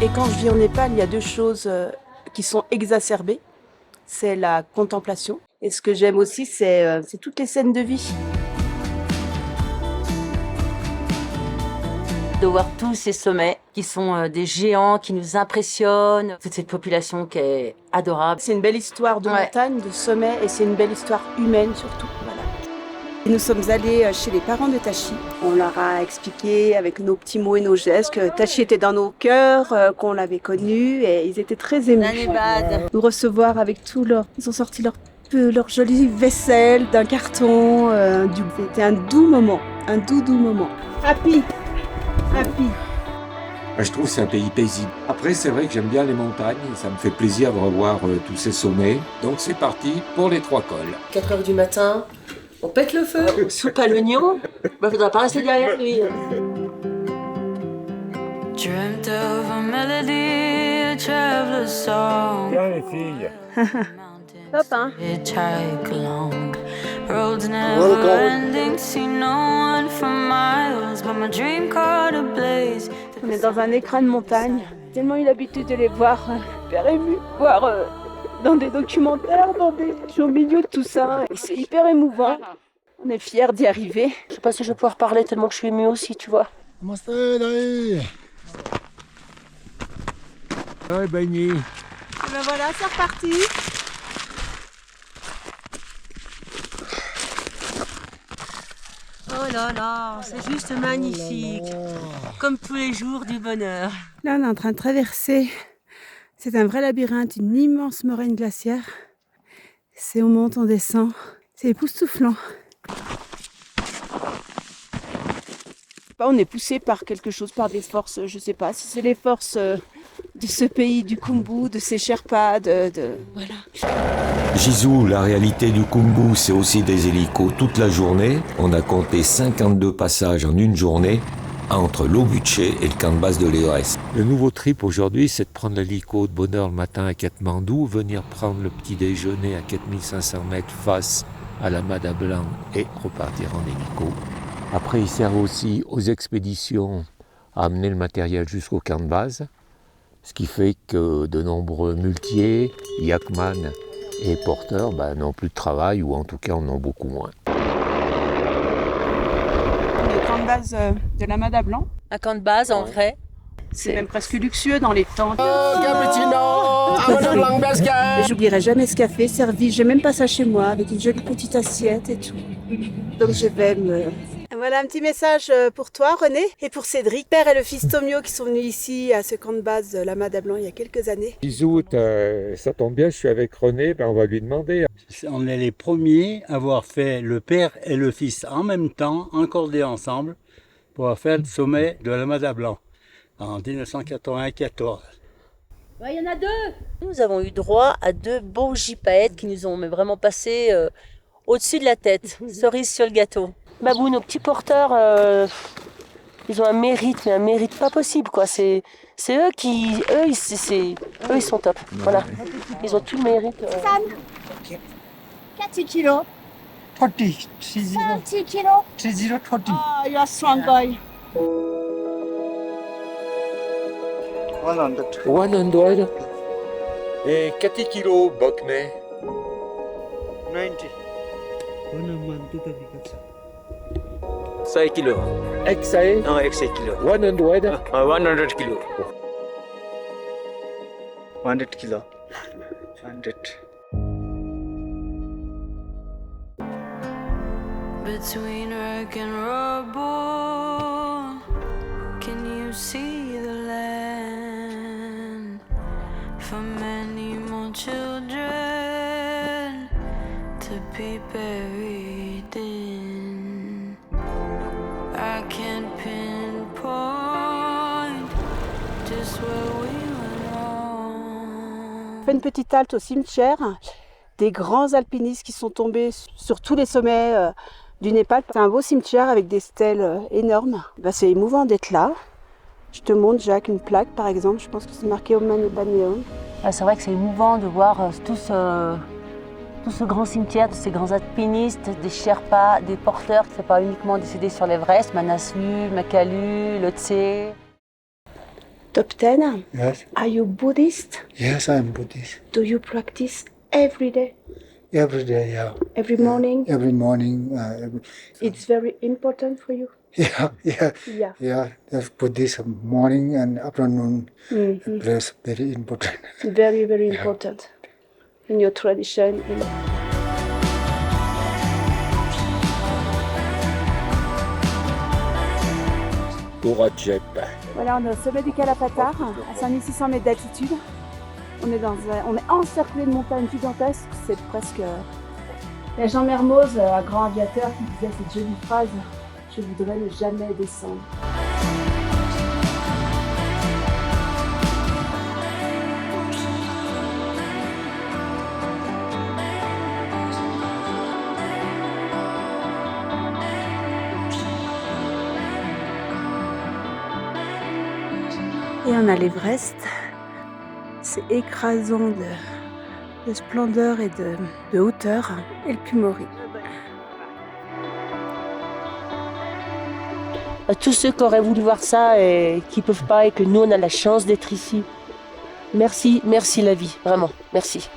Et quand je vis en Népal, il y a deux choses qui sont exacerbées. C'est la contemplation. Et ce que j'aime aussi, c'est toutes les scènes de vie. De voir tous ces sommets qui sont des géants, qui nous impressionnent. Toute cette population qui est adorable. C'est une belle histoire de montagne, de sommet, et c'est une belle histoire humaine surtout. Voilà. Et nous sommes allés chez les parents de Tachi. On leur a expliqué avec nos petits mots et nos gestes que Tachi était dans nos cœurs, qu'on l'avait connu, et ils étaient très émus. Nous recevoir avec tout leur... Ils ont sorti leur jolie vaisselle d'un carton. C'était un doux moment, un doux moment. Happy. Je trouve que c'est un pays paisible. Après, c'est vrai que j'aime bien les montagnes, ça me fait plaisir de revoir tous ces sommets. Donc c'est parti pour les 3 cols. 4h du matin, on pète le feu, soupe à l'oignon. Faudra pas rester derrière lui. Dreamt of a melody, a traveler's song. Bien les filles. Top, hein? Hitchhike along. Roads never ending, see no one for miles, but my dream caught a blaze. On est dans un écran de montagne. Tellement eu l'habitude de les voir, hyper ému, voir dans des documentaires, je suis au milieu de tout ça. Et c'est hyper émouvant. On est fiers d'y arriver. Je sais pas si je vais pouvoir parler tellement que je suis émue aussi, tu vois. Ouais, Bagny. Et ben voilà, c'est reparti. Oh là là, c'est juste magnifique. Comme tous les jours du bonheur. Là, on est en train de traverser. C'est un vrai labyrinthe, une immense moraine glaciaire. C'est on monte, on descend. C'est époustouflant. On est poussé par quelque chose, par des forces, je sais pas si c'est les forces de ce pays du Khumbu, de ces Sherpas, voilà. Jizou, la réalité du Khumbu, c'est aussi des hélicos toute la journée. On a compté 52 passages en une journée entre l'Obuche et le camp de base de l'EOS. Le nouveau trip aujourd'hui, c'est de prendre l'hélico de bonne heure le matin à Katmandou, venir prendre le petit déjeuner à 4500 mètres face à la Mada Blanc et repartir en hélico. Après, ils servent aussi aux expéditions à amener le matériel jusqu'au camp de base, ce qui fait que de nombreux muletiers, yakman et porteurs n'ont plus de travail, ou en tout cas en ont beaucoup moins. Le camp de base de la Mada Blanc. Un camp de base en vrai. C'est même presque luxueux dans les tentes. Et j'oublierai jamais ce café servi, j'ai même pas ça chez moi, avec une jolie petite assiette et tout. Donc je vais me... Voilà un petit message pour toi, René, et pour Cédric, père et le fils Tomio qui sont venus ici à ce camp de base de la Mada Blanc il y a quelques années. Jizou, ça tombe bien, je suis avec René, on va lui demander. On est les premiers à avoir fait le père et le fils en même temps, encordés ensemble, pour faire le sommet de la Mada Blanc en 1994. Il y en a 2. Nous avons eu droit à 2 beaux gypaètes qui nous ont vraiment passé au-dessus de la tête, cerise sur le gâteau. Babou, nos petits porteurs, ils ont un mérite, mais un mérite pas possible, quoi. C'est eux qui... Eux, ils sont top. Voilà. Ils ont tout le mérite. 4 kilos. 30. 30 kilos. 30. Oh, you're a strong boy. 100. 100. Et 4 kilos, Bokme. 90. 5 kilos. Exai. Non, 6 kilos. 100. 100 kilos. 100 kilo. 100. Between wreck and rubble, can you see the land? For many more children to be buried in. I can't pinpoint just where we went wrong. On fait une petite halte au cimetière. Des grands alpinistes qui sont tombés sur tous les sommets du Népal. C'est un beau cimetière avec des stèles énormes. C'est émouvant d'être là. Je te montre, Jacques, une plaque par exemple. Je pense que c'est marqué Oman Baneon. C'est vrai que c'est émouvant de voir tout ce grand cimetière, de ces grands alpinistes, des Sherpas, des porteurs. C'est pas uniquement décédés sur l'Everest, Manaslu, Makalu, Lhotse. Top 10. Yes. Are you Buddhist? Yes, I'm Buddhist. Do you practice every day? Every day, yeah. Every morning? Every morning. It's very important for you? Yeah. Yeah. That's Buddhist morning and afternoon. Mhm. Place very important. Very, very important in your tradition. Goracep. Voilà, on est au sommet du Kalapatar, à 5600 mètres d'altitude. On est encerclé de montagnes gigantesques, c'est presque... Il y a Jean Mermoz, un grand aviateur, qui disait cette jolie phrase « Je voudrais ne jamais descendre ». Et on a l'Everest. C'est écrasant de splendeur et de hauteur. Et le Pumori. À tous ceux qui auraient voulu voir ça et qui ne peuvent pas et que nous on a la chance d'être ici. Merci la vie, vraiment, merci.